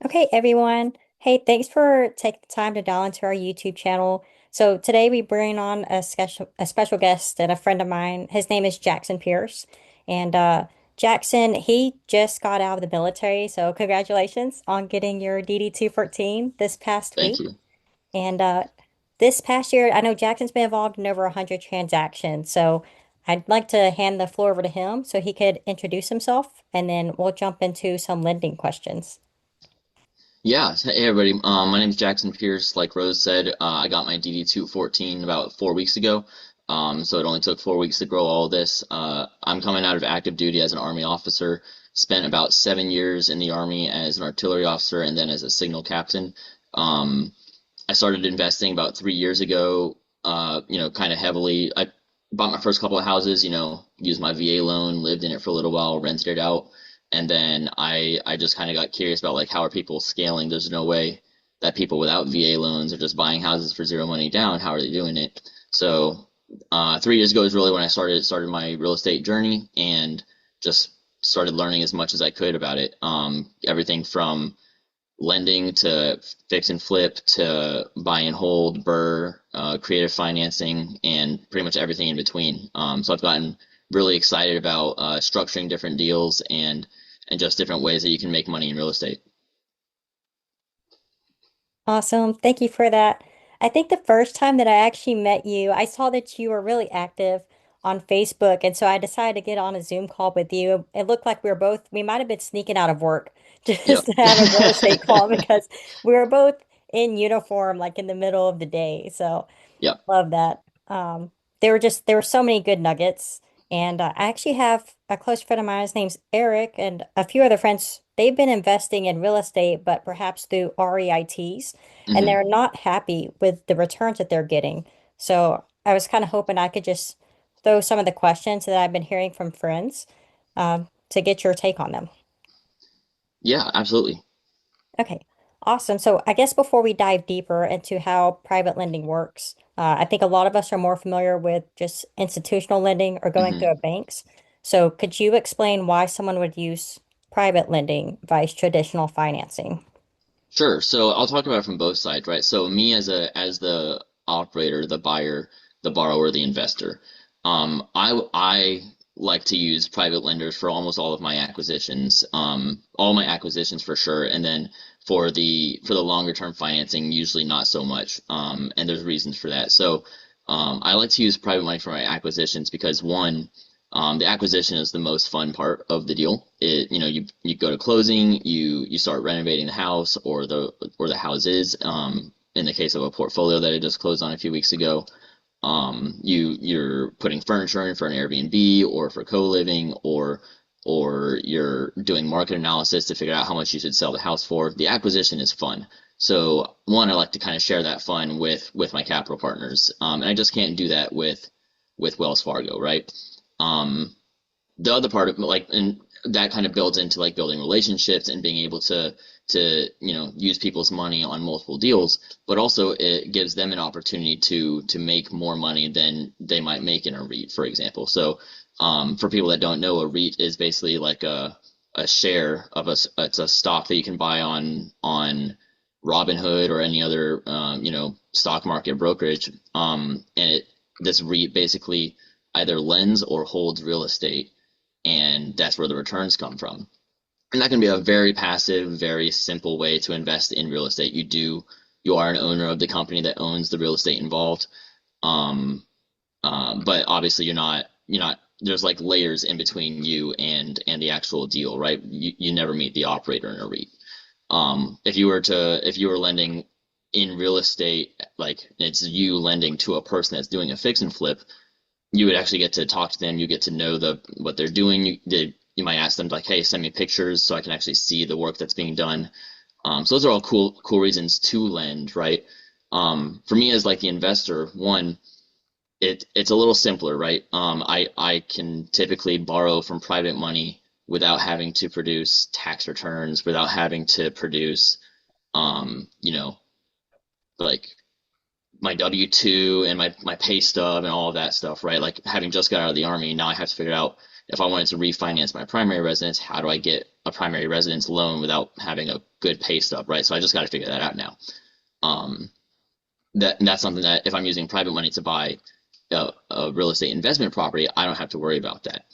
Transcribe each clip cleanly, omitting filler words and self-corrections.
Okay, everyone. Hey, thanks for taking the time to dial into our YouTube channel. So today we bring on a special guest and a friend of mine. His name is Jackson Pierce. And Jackson, he just got out of the military. So congratulations on getting your DD-214 this past Thank week. you. And this past year, I know Jackson's been involved in over 100 transactions. So I'd like to hand the floor over to him so he could introduce himself, and then we'll jump into some lending questions. Yeah, hey everybody. My name is Jackson Pierce. Like Rose said, I got my DD 214 about 4 weeks ago. So it only took 4 weeks to grow all this. I'm coming out of active duty as an Army officer. Spent about 7 years in the Army as an artillery officer and then as a signal captain. Um, I started investing about 3 years ago. Kind of heavily. I bought my first couple of houses. Used my VA loan, lived in it for a little while, rented it out. And then I just kind of got curious about like how are people scaling? There's no way that people without VA loans are just buying houses for zero money down. How are they doing it? So 3 years ago is really when I started my real estate journey and just started learning as much as I could about it. Everything from lending to fix and flip to buy and hold, BRRRR, creative financing, and pretty much everything in between. So I've gotten really excited about structuring different deals and just different ways that you can make money in real estate. Awesome. Thank you for that. I think the first time that I actually met you, I saw that you were really active on Facebook. And so I decided to get on a Zoom call with you. It looked like we might have been sneaking out of work Yep. just to have a real estate call because we were both in uniform, like in the middle of the day. So Yep. love that. There were so many good nuggets. And I actually have a close friend of mine. His name's Eric, and a few other friends. They've been investing in real estate, but perhaps through REITs, and Hmm. they're not happy with the returns that they're getting. So I was kind of hoping I could just throw some of the questions that I've been hearing from friends to get your take on them. Yeah, absolutely. Okay, awesome. So I guess before we dive deeper into how private lending works, I think a lot of us are more familiar with just institutional lending or going Hmm. through banks. So could you explain why someone would use private lending versus traditional financing? Sure. So I'll talk about it from both sides, right? So me as the operator, the buyer, the borrower, the investor, I like to use private lenders for almost all of my acquisitions, all my acquisitions for sure, and then for the longer term financing, usually not so much. And there's reasons for that. So I like to use private money for my acquisitions because one, the acquisition is the most fun part of the deal. You go to closing, you start renovating the house or the houses. In the case of a portfolio that I just closed on a few weeks ago, you're putting furniture in for an Airbnb or for co-living or you're doing market analysis to figure out how much you should sell the house for. The acquisition is fun. So one, I like to kind of share that fun with my capital partners, and I just can't do that with Wells Fargo, right? Um, the other part of like and that kind of builds into like building relationships and being able to use people's money on multiple deals, but also it gives them an opportunity to make more money than they might make in a REIT, for example. So for people that don't know, a REIT is basically like a share of it's a stock that you can buy on Robinhood or any other stock market brokerage, and this REIT basically either lends or holds real estate, and that's where the returns come from. And that can be a very passive, very simple way to invest in real estate. You are an owner of the company that owns the real estate involved. Um, but obviously you're not, there's like layers in between you and the actual deal, right? You never meet the operator in a REIT. If you were lending in real estate, like it's you lending to a person that's doing a fix and flip, you would actually get to talk to them. You get to know what they're doing. You might ask them like, "Hey, send me pictures so I can actually see the work that's being done." So those are all cool reasons to lend, right? For me as like the investor, one, it's a little simpler, right? I can typically borrow from private money without having to produce tax returns, without having to produce, um, you know, like my W-2 and my pay stub and all of that stuff, right? Like having just got out of the army, now I have to figure out if I wanted to refinance my primary residence, how do I get a primary residence loan without having a good pay stub, right? So I just got to figure that out now. Um, that's something that if I'm using private money to buy a real estate investment property, I don't have to worry about that.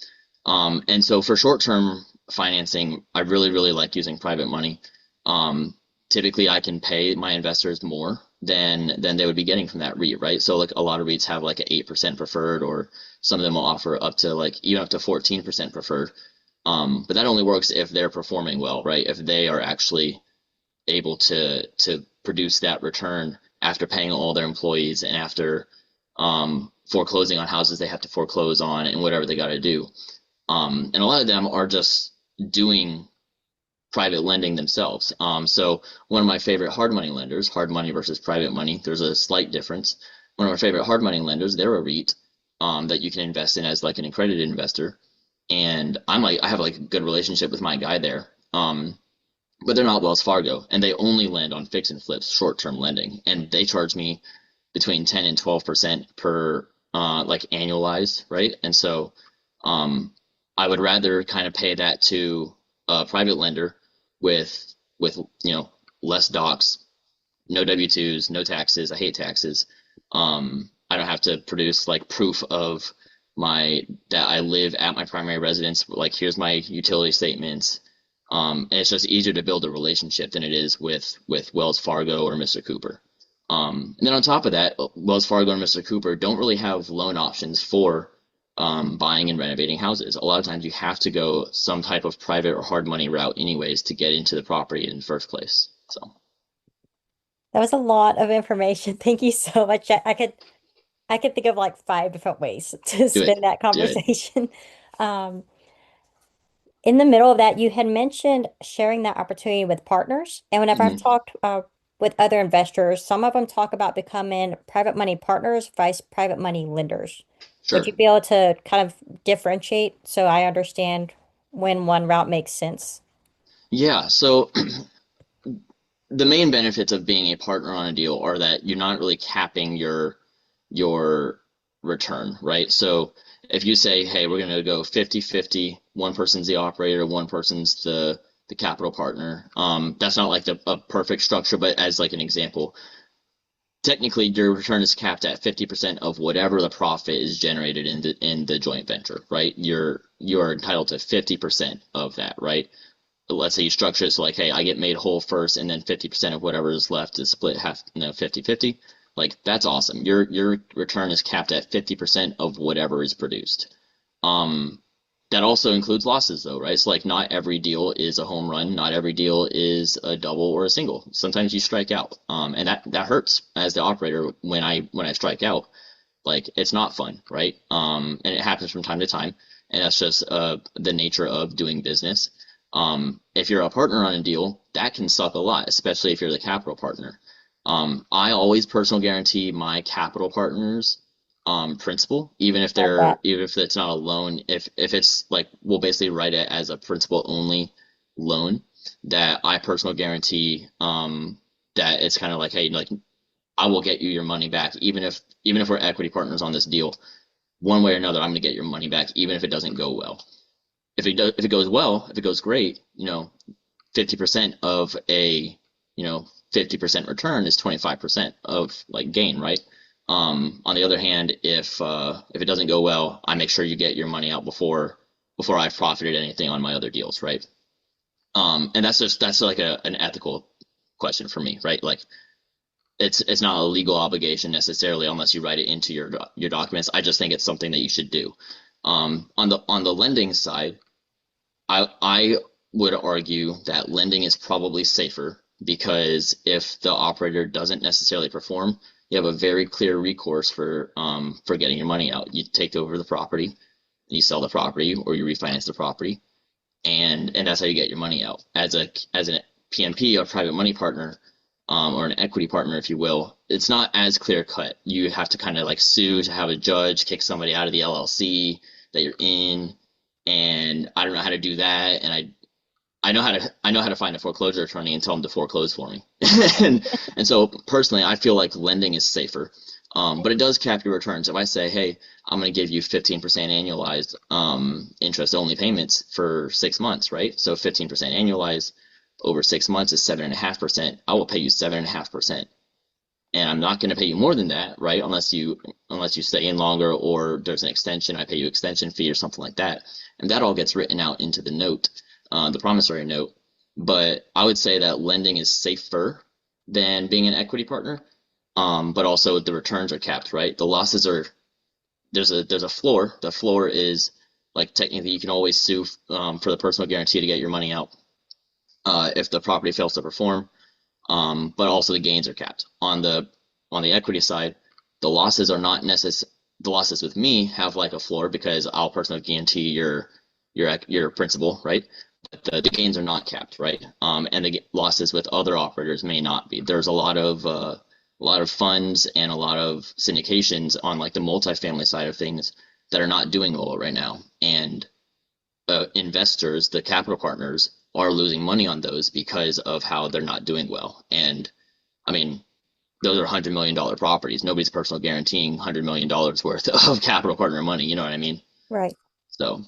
And so for short-term financing, I really like using private money. Typically, I can pay my investors more than they would be getting from that REIT, right? So like a lot of REITs have like an 8% preferred, or some of them will offer up to like even up to 14% preferred. But that only works if they're performing well, right? If they are actually able to produce that return after paying all their employees and after foreclosing on houses they have to foreclose on and whatever they got to do. And a lot of them are just doing private lending themselves. So one of my favorite hard money lenders, hard money versus private money, there's a slight difference. One of my favorite hard money lenders, they're a REIT that you can invest in as like an accredited investor. And I have like a good relationship with my guy there. But they're not Wells Fargo, and they only lend on fix and flips, short-term lending, and they charge me between 10 and 12% per like annualized, right? And so um, I would rather kind of pay that to a private lender with less docs, no W-2s, no taxes. I hate taxes. I don't have to produce like proof of my that I live at my primary residence. Like here's my utility statements. And it's just easier to build a relationship than it is with Wells Fargo or Mr. Cooper. And then on top of that, Wells Fargo and Mr. Cooper don't really have loan options for buying and renovating houses. A lot of times you have to go some type of private or hard money route anyways to get into the property in the first place. So That was a lot of information. Thank you so much. I could think of like five different ways to do it, spin that do it. conversation. Um, in the middle of that, you had mentioned sharing that opportunity with partners. And whenever I've Hmm. talked with other investors, some of them talk about becoming private money partners, vice private money lenders. Would Sure. you be able to kind of differentiate so I understand when one route makes sense? Yeah. So the main benefits of being a partner on a deal are that you're not really capping your return, right? So if you say, hey, we're going to go 50-50, one person's the operator, one person's the capital partner. That's not like a perfect structure, but as like an example, technically your return is capped at 50% of whatever the profit is generated in the joint venture, right? You're entitled to 50% of that, right? Let's say you structure it so like, hey, I get made whole first and then 50% of whatever is left is split half, 50-50. Like that's awesome. Your return is capped at 50% of whatever is produced. Um, that also includes losses though, right? So like not every deal is a home run, not every deal is a double or a single. Sometimes you strike out. And that hurts as the operator when I strike out. Like it's not fun, right? And it happens from time to time, and that's just the nature of doing business. If you're a partner on a deal, that can suck a lot, especially if you're the capital partner. I always personal guarantee my capital partners principal, Love that. even if it's not a loan, if it's like we'll basically write it as a principal only loan that I personal guarantee that it's kind of like, hey, like I will get you your money back, even if we're equity partners on this deal, one way or another, I'm gonna get your money back, even if it doesn't go well. If it goes well, if it goes great, 50% of a, 50% return is 25% of like gain, right? On the other hand, if it doesn't go well, I make sure you get your money out before I've profited anything on my other deals, right? And that's like an ethical question for me, right? Like it's not a legal obligation necessarily unless you write it into your documents. I just think it's something that you should do. On the lending side, I would argue that lending is probably safer because if the operator doesn't necessarily perform, you have a very clear recourse for getting your money out. You take over the property, you sell the property, or you refinance the property, and that's how you get your money out. As an PMP or private money partner, or an equity partner, if you will, it's not as clear cut. You have to kind of like sue to have a judge kick somebody out of the LLC that you're in, and I don't know how to do that, and I know how to find a foreclosure attorney and tell them to foreclose for me. And so personally, I feel like lending is safer. But it does cap your returns. If I say, hey, I'm going to give you 15% annualized interest only payments for 6 months, right? So 15% annualized over 6 months is 7.5%. I will pay you 7.5%. And I'm not going to pay you more than that, right? Unless you stay in longer or there's an extension, I pay you extension fee or something like that, and that all gets written out into the note, the promissory note. But I would say that lending is safer than being an equity partner, but also the returns are capped, right? The losses are there's a floor. The floor is like technically you can always sue for the personal guarantee to get your money out if the property fails to perform, but also the gains are capped. On the equity side, the losses are not necess the losses with me have like a floor because I'll personally guarantee your principal, right? But the gains are not capped, right? And the losses with other operators may not be. There's a lot of funds and a lot of syndications on like the multifamily side of things that are not doing well right now, and investors, the capital partners, are losing money on those because of how they're not doing well. And I mean, those are $100 million properties. Nobody's personal guaranteeing $100 million worth of capital partner money. You know what I mean? Right. So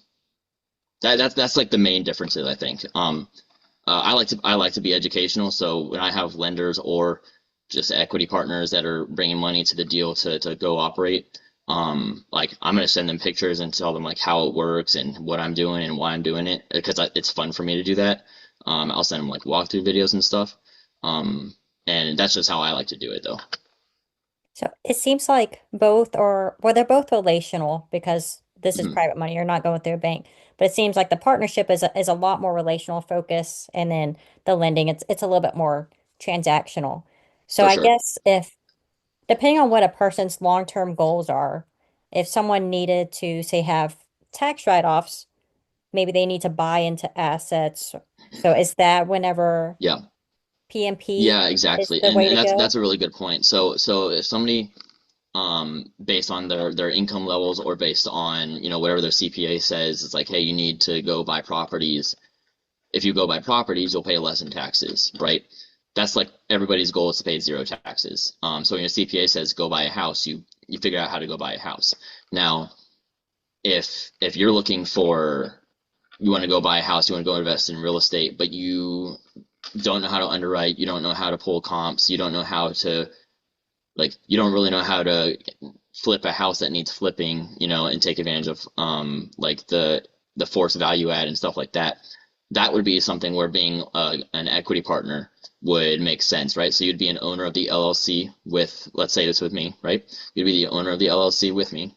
that's like the main differences, I think. I like to be educational. So when I have lenders or just equity partners that are bringing money to the deal to go operate, like I'm gonna send them pictures and tell them like how it works and what I'm doing and why I'm doing it because it's fun for me to do that. I'll send them like walkthrough videos and stuff. And that's just how I like to do it though. So it seems like both are, well, they're both relational because this is Hmm. private money. You're not going through a bank. But it seems like the partnership is a lot more relational focus, and then the lending, it's a little bit more transactional. So For I sure. guess if depending on what a person's long-term goals are, if someone needed to, say, have tax write-offs, maybe they need to buy into assets. So is that whenever Yeah. PMP Yeah, is exactly. the And way and to that's go? a really good point. So if somebody based on their income levels or based on, whatever their CPA says, it's like, hey, you need to go buy properties. If you go buy properties, you'll pay less in taxes, right? That's like everybody's goal is to pay zero taxes. So when your CPA says go buy a house, you figure out how to go buy a house. Now, if you're looking for you want to go buy a house, you want to go invest in real estate, but you don't know how to underwrite, you don't know how to pull comps, you don't know how to you don't really know how to flip a house that needs flipping, and take advantage of like the forced value add and stuff like that. That would be something where being an equity partner would make sense, right? So you'd be an owner of the LLC with, let's say this with me, right? You'd be the owner of the LLC with me,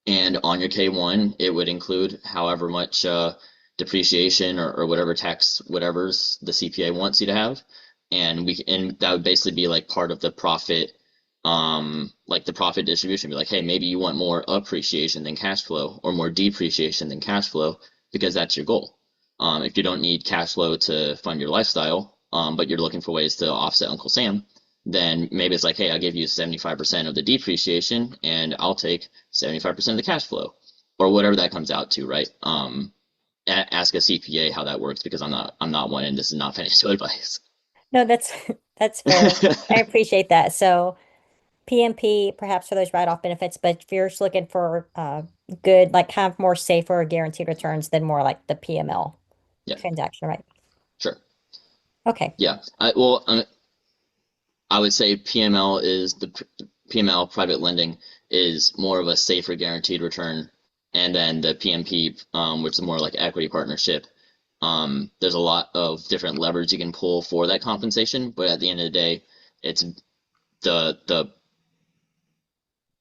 and on your K1, it would include however much depreciation or whatever tax, whatever's the CPA wants you to have. And that would basically be like part of the profit, like the profit distribution. Be like, hey, maybe you want more appreciation than cash flow or more depreciation than cash flow because that's your goal. If you don't need cash flow to fund your lifestyle, but you're looking for ways to offset Uncle Sam, then maybe it's like, hey, I'll give you 75% of the depreciation and I'll take 75% of the cash flow or whatever that comes out to, right? Ask a CPA how that works because I'm not one and this is not financial advice. No, that's that's fair. I appreciate that. So PMP perhaps for those write-off benefits, but if you're just looking for good, like kind of more safer guaranteed returns than more like the PML Yeah, transaction, right? sure. Okay. Yeah. Well, I would say PML private lending is more of a safer guaranteed return, and then the PMP, which is more like equity partnership. There's a lot of different levers you can pull for that compensation, but at the end of the day, it's the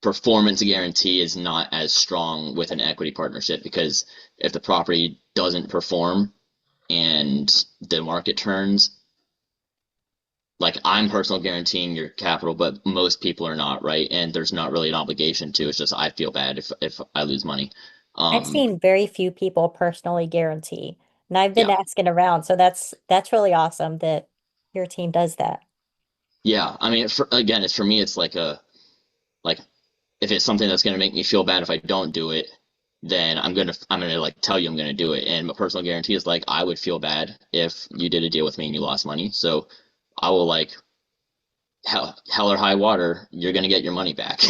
performance guarantee is not as strong with an equity partnership because if the property doesn't perform and the market turns, like I'm personal guaranteeing your capital, but most people are not, right? And there's not really an obligation to. It's just I feel bad if I lose money. I've Um, seen very few people personally guarantee, and I've been yeah, asking around, so that's really awesome that your team does that. yeah. I mean, again, it's for me. It's like if it's something that's going to make me feel bad if I don't do it, then I'm gonna like tell you I'm gonna do it. And a personal guarantee is like I would feel bad if you did a deal with me and you lost money. So I will like hell or high water, you're gonna get your money back.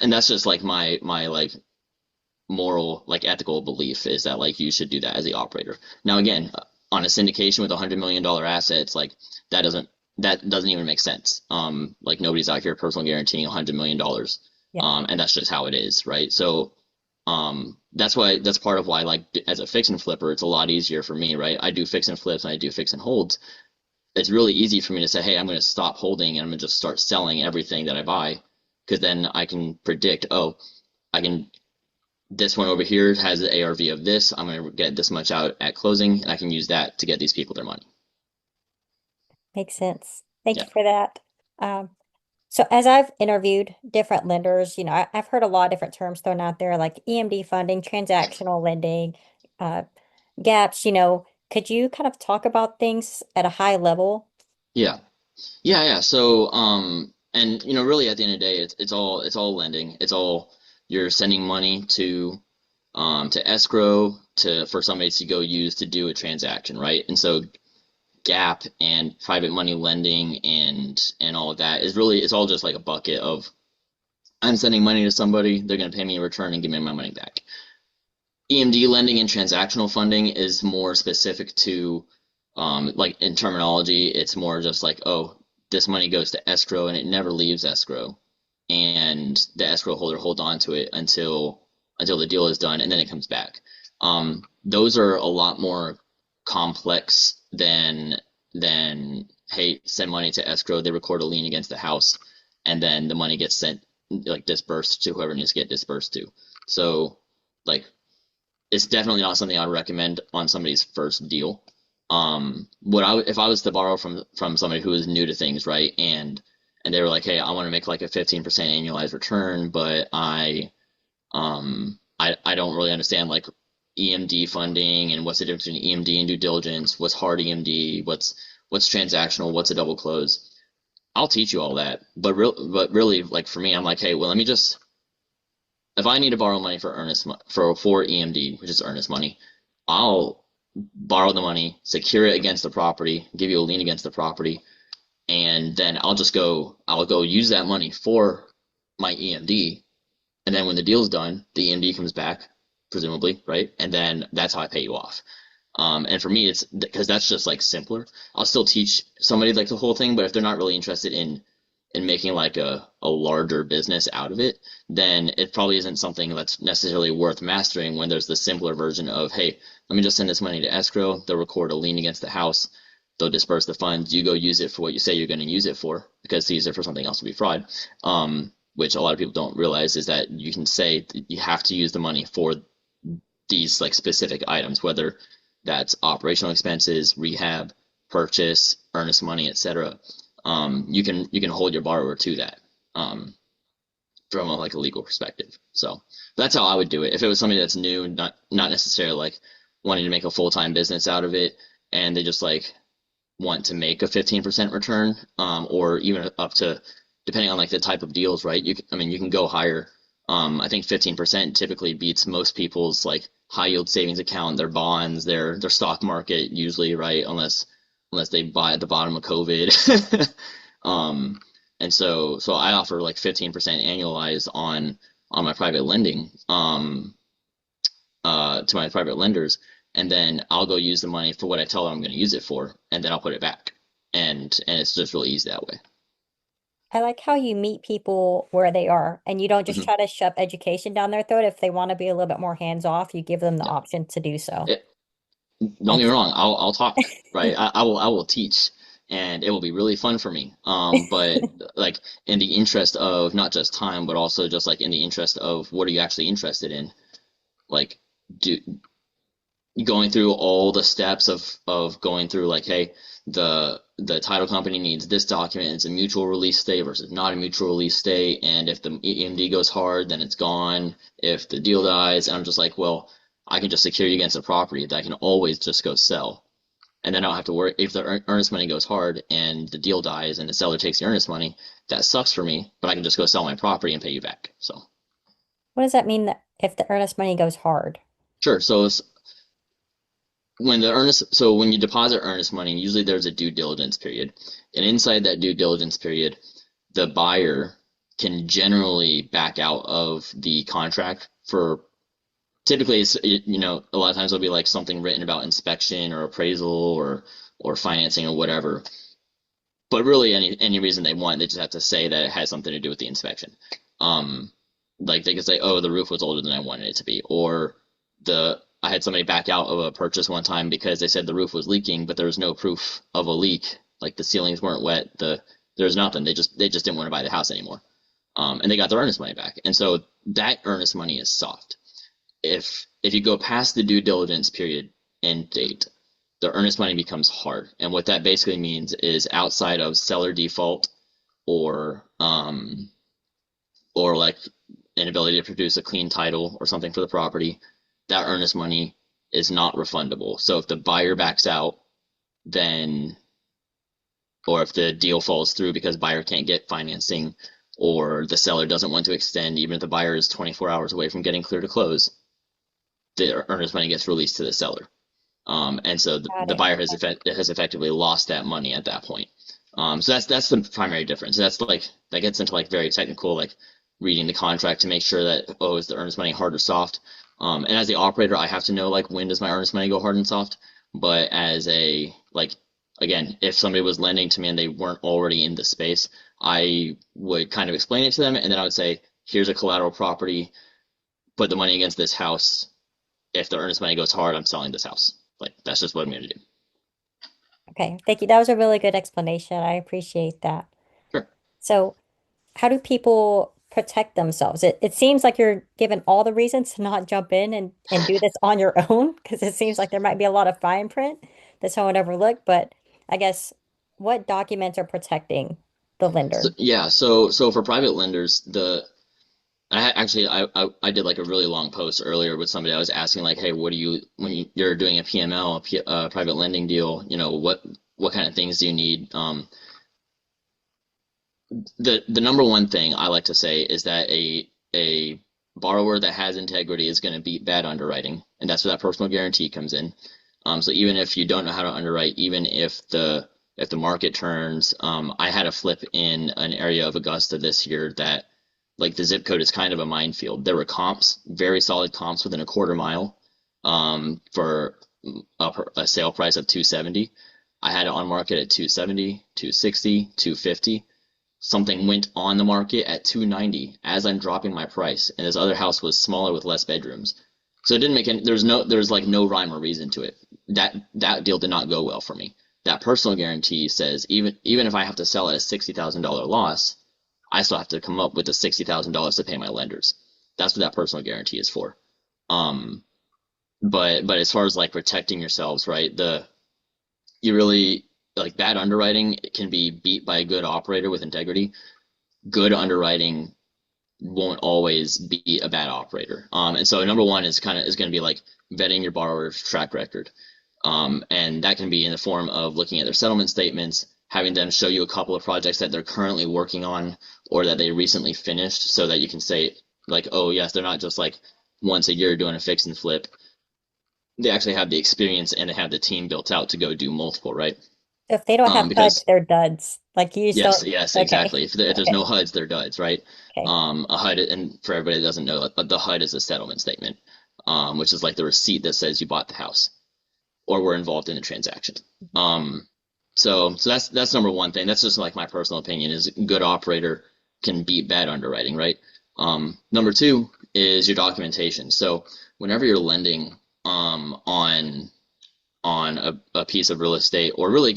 That's just like my like moral, like ethical belief is that like you should do that as the operator. Now again, on a syndication with $100 million assets, like that doesn't that doesn't even make sense. Like nobody's out here personal guaranteeing $100 million. Yeah, And that's just how it is, right? So that's part of why like as a fix and flipper, it's a lot easier for me, right? I do fix and flips and I do fix and holds. It's really easy for me to say, hey, I'm going to stop holding and I'm going to just start selling everything that I buy because then I can predict, oh, I can this one over here has the ARV of this. I'm going to get this much out at closing, and I can use that to get these people their money. makes sense. Thank Yeah, you for that. Um, so as I've interviewed different lenders, I've heard a lot of different terms thrown out there like EMD funding, transactional lending, uh, gaps, could you kind of talk about things at a high level? yeah, yeah. So, and really at the end of the day, it's all lending. It's all you're sending money to escrow for somebody to go use to do a transaction, right? And so gap and private money lending and all of that is really it's all just like a bucket of I'm sending money to somebody, they're going to pay me a return and give me my money back. EMD lending and transactional funding is more specific to, like in terminology, it's more just like, oh, this money goes to escrow and it never leaves escrow, and the escrow holder holds on to it until the deal is done, and then it comes back. Those are a lot more complex than hey, send money to escrow, they record a lien against the house, and then the money gets sent like dispersed to whoever needs to get dispersed to. So like it's definitely not something I'd recommend on somebody's first deal. What I if I was to borrow from somebody who is new to things, right, and they were like, hey, I want to make like a 15% annualized return, but I don't really understand like EMD funding and what's the difference between EMD and due diligence, what's hard EMD, what's transactional, what's a double close. I'll teach you all that, but really, like for me, I'm like, hey, well, let me just if I need to borrow money for for EMD, which is earnest money, I'll borrow the money, secure it against the property, give you a lien against the property, and then I'll go use that money for my EMD, and then when the deal's done, the EMD comes back, presumably, right? And then that's how I pay you off. And for me, it's because that's just like simpler. I'll still teach somebody like the whole thing, but if they're not really interested in making like a larger business out of it, then it probably isn't something that's necessarily worth mastering when there's the simpler version of, hey, let me just send this money to escrow, they'll record a lien against the house, they'll disperse the funds, you go use it for what you say you're going to use it for, because to use it for something else would be fraud. Which a lot of people don't realize is that you can say that you have to use the money for these like specific items, whether that's operational expenses, rehab, purchase, earnest money, etc. You can hold your borrower to that from like a legal perspective. So that's how I would do it. If it was somebody that's new, not necessarily like wanting to make a full time business out of it, and they just like want to make a 15% return, or even up to depending on like the type of deals, right? I mean, you can go higher. I think 15% typically beats most people's like high yield savings account, their bonds, their stock market usually, right? Unless they buy at the bottom of COVID. um, and so I offer like 15% annualized on my private lending to my private lenders, and then I'll go use the money for what I tell them I'm going to use it for, and then I'll put it back, and it's just really easy that way. I like how you meet people where they are and you don't just Hmm. try to shove education down their throat. If they want to be a little bit more hands off, you give them the Yeah. option to do so. It, don't get me That's wrong. I'll talk, right? I will teach, and it will be really fun for me. But like in the interest of not just time, but also just like in the interest of what are you actually interested in? Like, do going through all the steps of going through like, hey, the title company needs this document. It's a mutual release state versus not a mutual release state, and if the EMD goes hard, then it's gone. If the deal dies, and I'm just like, well, I can just secure you against a property that I can always just go sell, and then I don't have to worry if the earnest money goes hard and the deal dies and the seller takes the earnest money. That sucks for me, but I can just go sell my property and pay you back. So what does that mean? if the earnest money goes hard? Sure. So when you deposit earnest money, usually there's a due diligence period. And inside that due diligence period, the buyer can generally back out of the contract for typically a lot of times there'll be like something written about inspection or appraisal or financing or whatever. But really any reason they want, they just have to say that it has something to do with the inspection. Um, like they could say, oh, the roof was older than I wanted it to be, or the I had somebody back out of a purchase one time because they said the roof was leaking, but there was no proof of a leak. Like the ceilings weren't wet, there's nothing. They just didn't want to buy the house anymore. And they got their earnest money back. And so that earnest money is soft. If you go past the due diligence period end date, the earnest money becomes hard. And what that basically means is outside of seller default or like inability to produce a clean title or something for the property, that earnest money is not refundable. So if the buyer backs out, then or if the deal falls through because buyer can't get financing or the seller doesn't want to extend, even if the buyer is 24 hours away from getting clear to close, the earnest money gets released to the seller. And so Got the it. buyer has effectively lost that money at that point. So that's the primary difference. That's like that gets into like very technical, like reading the contract to make sure that is the earnest money hard or soft. And as the operator, I have to know like when does my earnest money go hard and soft. But as a like again, if somebody was lending to me and they weren't already in the space, I would kind of explain it to them, and then I would say, here's a collateral property, put the money against this house. If the earnest money goes hard, I'm selling this house. Like that's just what I'm going to do. Okay, thank you. That was a really good explanation. I appreciate that. Sure. So, how do people protect themselves? It seems like you're given all the reasons to not jump in and do this on your own, because it seems like there might be a lot of fine print that someone overlooked. But I guess what documents are protecting the So lender? yeah, so for private lenders, I did like a really long post earlier with somebody. I was asking like, hey, what do you you're doing a PML, private lending deal, what kind of things do you need? The number one thing I like to say is that a borrower that has integrity is going to beat bad underwriting, and that's where that personal guarantee comes in. So even if you don't know how to underwrite, even if the market turns, I had a flip in an area of Augusta this year that like the zip code is kind of a minefield. There were comps, very solid comps within a quarter mile, for a sale price of 270. I had it on market at 270, 260, 250. Something went on the market at 290 as I'm dropping my price, and this other house was smaller with less bedrooms. So it didn't make any, there's like no rhyme or reason to it. That deal did not go well for me. That personal guarantee says even if I have to sell at a $60,000 loss, I still have to come up with the $60,000 to pay my lenders. That's what that personal guarantee is for. Um, but as far as like protecting yourselves, right? You really like bad underwriting can be beat by a good operator with integrity. Good underwriting won't always be a bad operator. And so number one is going to be like vetting your borrower's track record. And that can be in the form of looking at their settlement statements, having them show you a couple of projects that they're currently working on or that they recently finished so that you can say like, oh yes, they're not just like once a year doing a fix and flip. They actually have the experience and they have the team built out to go do multiple, right? If they don't have HUDs, Because they're duds. Like you just yes, don't. yes, Okay. exactly. If there's Okay. no HUDs, they're duds, right? Okay. A HUD, and for everybody that doesn't know, but the HUD is a settlement statement, which is like the receipt that says you bought the house or were involved in the transaction. Um, so that's number one thing. That's just like my personal opinion is a good operator can beat bad underwriting, right? Number two is your documentation. So whenever you're lending on a piece of real estate or really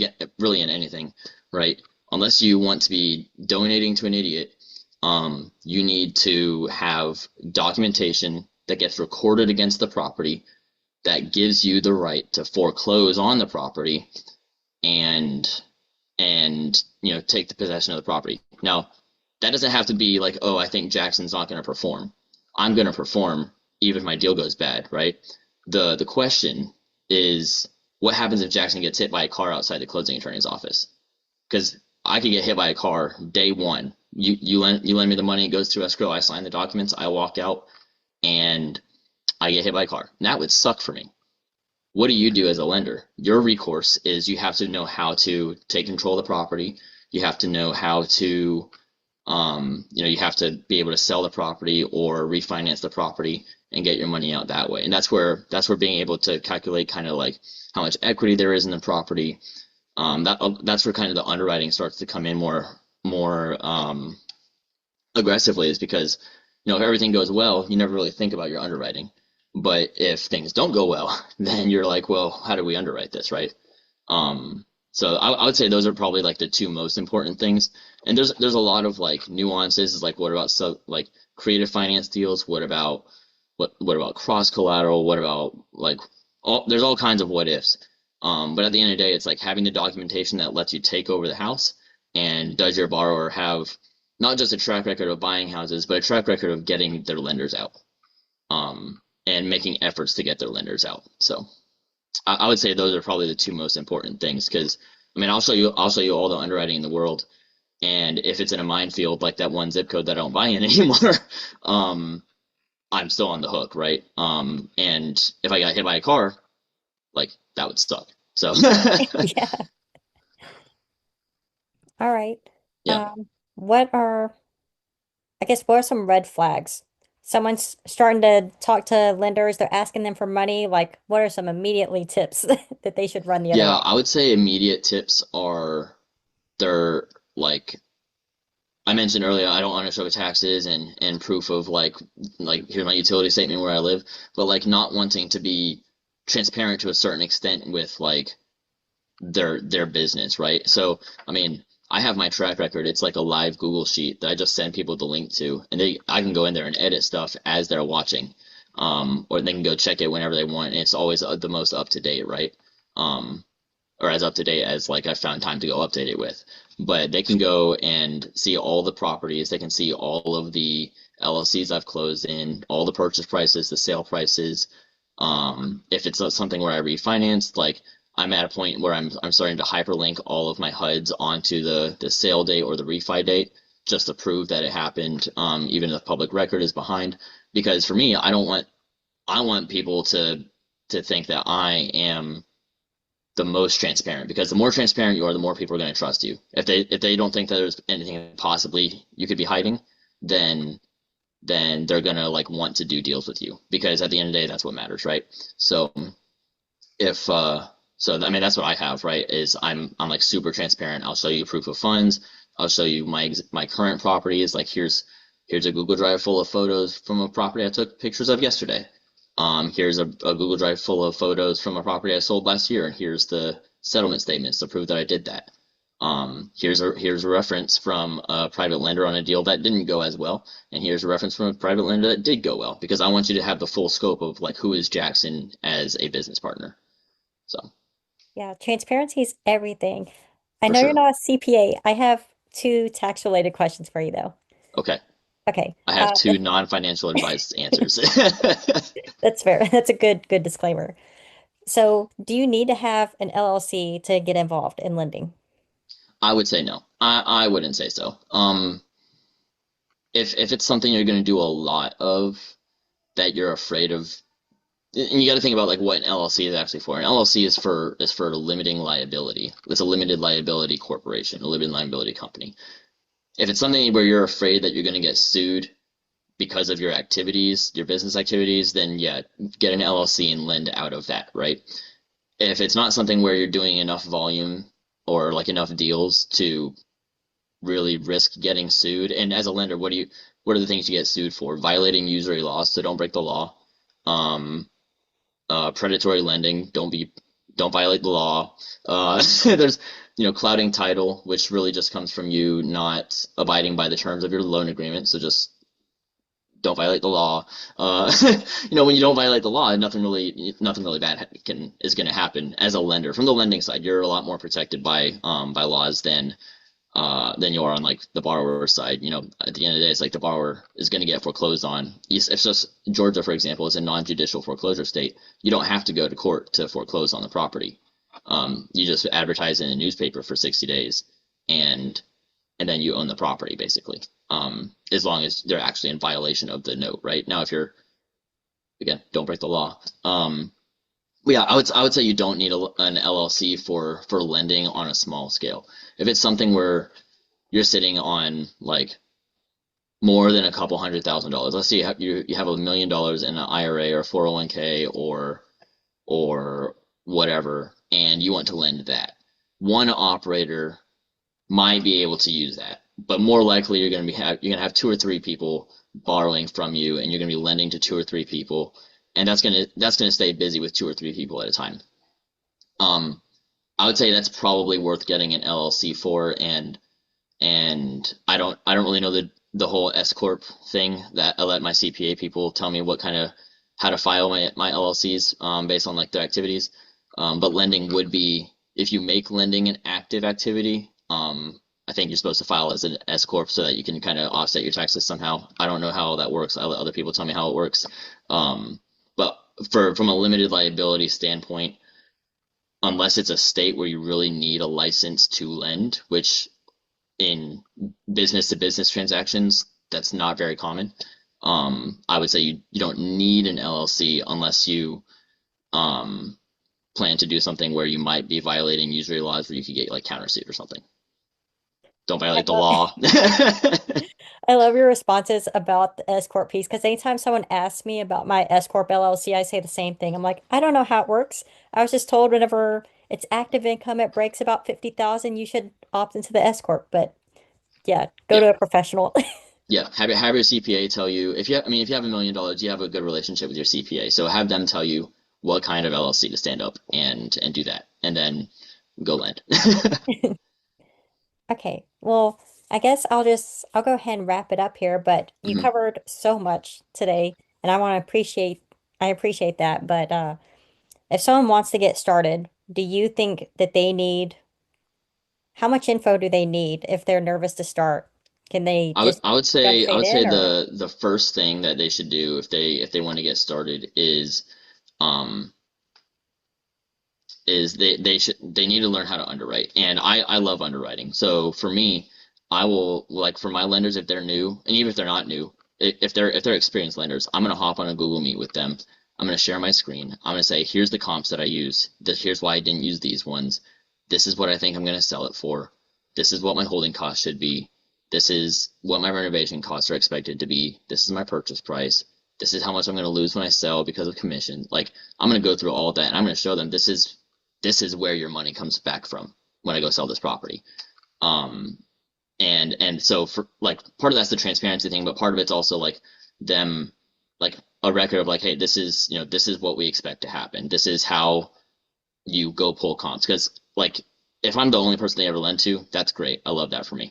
in anything, right? Unless you want to be donating to an idiot, you need to have documentation that gets recorded against the property that gives you the right to foreclose on the property and take the possession of the property. Now, that doesn't have to be like, oh, I think Jackson's not going to perform. I'm going to perform even if my deal goes bad, right? The question is what happens if Jackson gets hit by a car outside the closing attorney's office? Because I could get hit by a car day one. You lend me the money, it goes to escrow, I sign the documents, I walk out. and I get hit by a car. That would suck for me. What do you do as a lender? Your recourse is you have to know how to take control of the property. You have to know how to, you have to be able to sell the property or refinance the property and get your money out that way. And that's where being able to calculate kind of like how much equity there is in the property. That's where kind of the underwriting starts to come in more aggressively, is because if everything goes well, you never really think about your underwriting. But if things don't go well, then you're like, well, how do we underwrite this, right? So I would say those are probably like the two most important things. And there's a lot of like nuances. Is like, what about like creative finance deals? What about cross collateral? What about like there's all kinds of what ifs. But at the end of the day, it's like having the documentation that lets you take over the house. And does your borrower have not just a track record of buying houses, but a track record of getting their lenders out, and making efforts to get their lenders out. So I would say those are probably the two most important things, because I mean I'll show you all the underwriting in the world, and if it's in a minefield like that one zip code that I don't buy in anymore, um, I'm still on the hook, right? And if I got hit by a car, like that would suck. So Yeah. All right. yeah. Um, what are, what are some red flags? Someone's starting to talk to lenders, they're asking them for money. Like, what are some immediately tips that they should run the other Yeah, way? I would say immediate tips are, they're like I mentioned earlier, I don't want to show taxes and proof of like here's my utility statement where I live, but like not wanting to be transparent to a certain extent with like their business, right? So I mean, I have my track record. It's like a live Google sheet that I just send people the link to, and I can go in there and edit stuff as they're watching, or they can go check it whenever they want, and it's always the most up to date, right? Um, or as up to date as like I found time to go update it with. But they can go and see all the properties. They can see all of the LLCs I've closed in, all the purchase prices, the sale prices. If it's something where I refinance, like I'm at a point where I'm starting to hyperlink all of my HUDs onto the sale date or the refi date, just to prove that it happened, even if the public record is behind. Because for me, I want people to think that I am the most transparent, because the more transparent you are, the more people are going to trust you. If they don't think that there's anything possibly you could be hiding, then they're going to like want to do deals with you, because at the end of the day, that's what matters, right? So if so I mean that's what I have, right? Is I'm like super transparent. I'll show you proof of funds. I'll show you my current properties. Like here's a Google Drive full of photos from a property I took pictures of yesterday. Here's a Google Drive full of photos from a property I sold last year, and here's the settlement statements to prove that I did that. Here's a reference from a private lender on a deal that didn't go as well, and here's a reference from a private lender that did go well, because I want you to have the full scope of like who is Jackson as a business partner. So Yeah, transparency is everything. I for know you're sure. not a CPA. I have two tax related questions for you though. Okay, Okay. I have two non-financial advice answers. That's fair. That's a good disclaimer. So, do you need to have an LLC to get involved in lending? I would say no. I wouldn't say so. If it's something you're going to do a lot of, that you're afraid of, and you got to think about like what an LLC is actually for. An LLC is for limiting liability. It's a limited liability corporation, a limited liability company. If it's something where you're afraid that you're going to get sued because of your activities, your business activities, then yeah, get an LLC and lend out of that, right? If it's not something where you're doing enough volume or like enough deals to really risk getting sued, and as a lender, what are the things you get sued for? Violating usury laws, so don't break the law. Um, Predatory lending, don't violate the law. There's clouding title, which really just comes from you not abiding by the terms of your loan agreement. So just don't violate the law. When you don't violate the law, nothing really bad is going to happen as a lender. From the lending side, you're a lot more protected by laws than you are on like the borrower side. At the end of the day, it's like the borrower is going to get foreclosed on. It's just Georgia, for example, is a non-judicial foreclosure state. You don't have to go to court to foreclose on the property. You just advertise in a newspaper for 60 days, and then you own the property basically. As long as they're actually in violation of the note, right? Now, if you're again, don't break the law. But yeah, I would say you don't need an LLC for lending on a small scale. If it's something where you're sitting on like more than a couple $100,000, let's say you have $1 million in an IRA or 401k or whatever, and you want to lend that. One operator might be able to use that, but more likely you're gonna have two or three people borrowing from you, and you're gonna be lending to two or three people, and that's gonna stay busy with two or three people at a time. Um, I would say that's probably worth getting an LLC for, and I don't really know the whole S corp thing. That I let my CPA people tell me what kind of how to file my LLCs based on like their activities. But lending would be if you make lending an active activity. I think you're supposed to file as an S corp so that you can kind of offset your taxes somehow. I don't know how that works. I let other people tell me how it works. Um, but from a limited liability standpoint, unless it's a state where you really need a license to lend, which in business to business transactions, that's not very common. I would say you don't need an LLC unless you um, plan to do something where you might be violating usury laws where you could get like countersued or something. Don't I violate the love law. I love your responses about the S corp piece because anytime someone asks me about my S corp LLC, I say the same thing. I'm like, I don't know how it works. I was just told whenever it's active income, it breaks about 50,000, you should opt into the S corp. But yeah, go Yeah, to a professional. yeah. Have your CPA tell you if you have, I mean if you have $1 million, you have a good relationship with your CPA. So have them tell you what kind of LLC to stand up and do that, and then go lend. Okay, well, I guess I'll go ahead and wrap it up here, but you Mhm. covered so much today and I appreciate that. But if someone wants to get started, do you think that they need how much info do they need if they're nervous to start? Can they just jump I straight would say in or the first thing that they should do if they want to get started um is they need to learn how to underwrite. And I love underwriting. So for me, I will like for my lenders if they're new, and even if they're not new, if they're experienced lenders, I'm gonna hop on a Google Meet with them. I'm gonna share my screen. I'm gonna say, here's the comps that I use. Here's why I didn't use these ones. This is what I think I'm gonna sell it for. This is what my holding cost should be. This is what my renovation costs are expected to be. This is my purchase price. This is how much I'm going to lose when I sell because of commission. Like I'm going to go through all of that and I'm going to show them this is where your money comes back from when I go sell this property. Um, and so for like part of that's the transparency thing, but part of it's also like them like a record of like, hey, this is this is what we expect to happen. This is how you go pull comps because like if I'm the only person they ever lend to, that's great. I love that for me.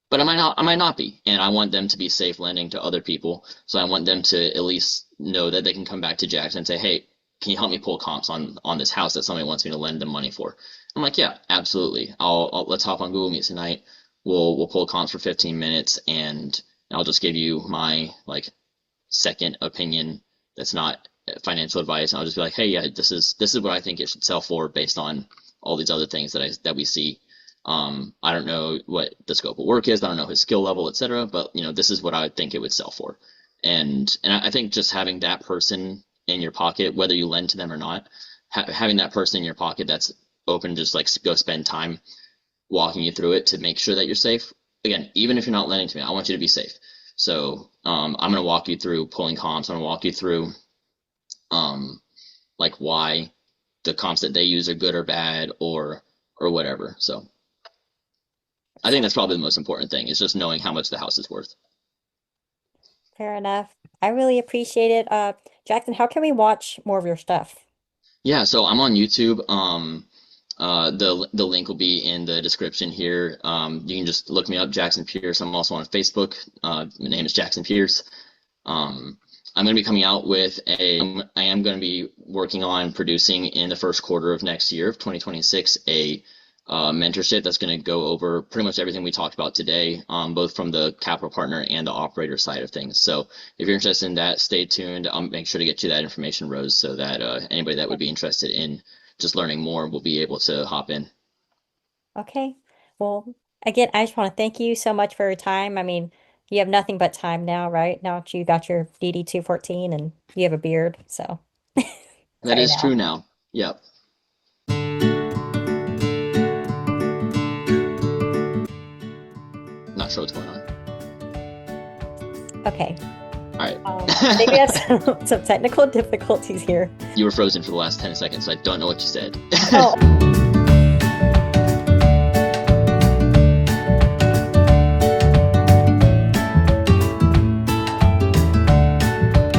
But I might not be, and I want them to be safe lending to other people. So I want them to at least know that they can come back to Jackson and say, "Hey, can you help me pull comps on this house that somebody wants me to lend them money for?" I'm like, "Yeah, absolutely. Let's hop on Google Meet tonight. We'll pull comps for 15 minutes, and I'll just give you my like second opinion. That's not financial advice. And I'll just be like, hey, yeah, this is what I think it should sell for based on all these other things that we see. I don't know what the scope of work is. I don't know his skill level, etc. But this is what I think it would sell for. And I think just having that person in your pocket, whether you lend to them or not, having that person in your pocket that's open, just like go spend time walking you through it to make sure that you're safe. Again, even if you're not lending to me, I want you to be safe. So I'm going to walk you through pulling comps. I'm going to walk you through um, like why the comps that they use are good or bad or whatever. So I think that's sounds probably the most important thing is just knowing how much the house is worth. fair enough? I really appreciate it. Jackson, how can we watch more of your stuff? Yeah, so I'm on YouTube. The link will be in the description here. You can just look me up, Jackson Pierce. I'm also on Facebook. My name is Jackson Pierce. Um, I'm going to be coming out with I am going to be working on producing in the first quarter of next year of 2026 a mentorship that's going to go over pretty much everything we talked about today, both from the capital partner and the operator side of things. So if you're interested in that, stay tuned. I'll make sure to get you that information, Rose, so that anybody that would be interested in just learning more will be able to hop in. Okay. Well, again, I just want to thank you so much for your time. I mean, you have nothing but time now, right? Now that you got your DD 214 and you have a beard, so That pray is true now. now. Yep. Not sure what's going on. Okay. All right. I think we have some technical difficulties here. You were frozen for the last 10 seconds, so I don't know what you said. Oh.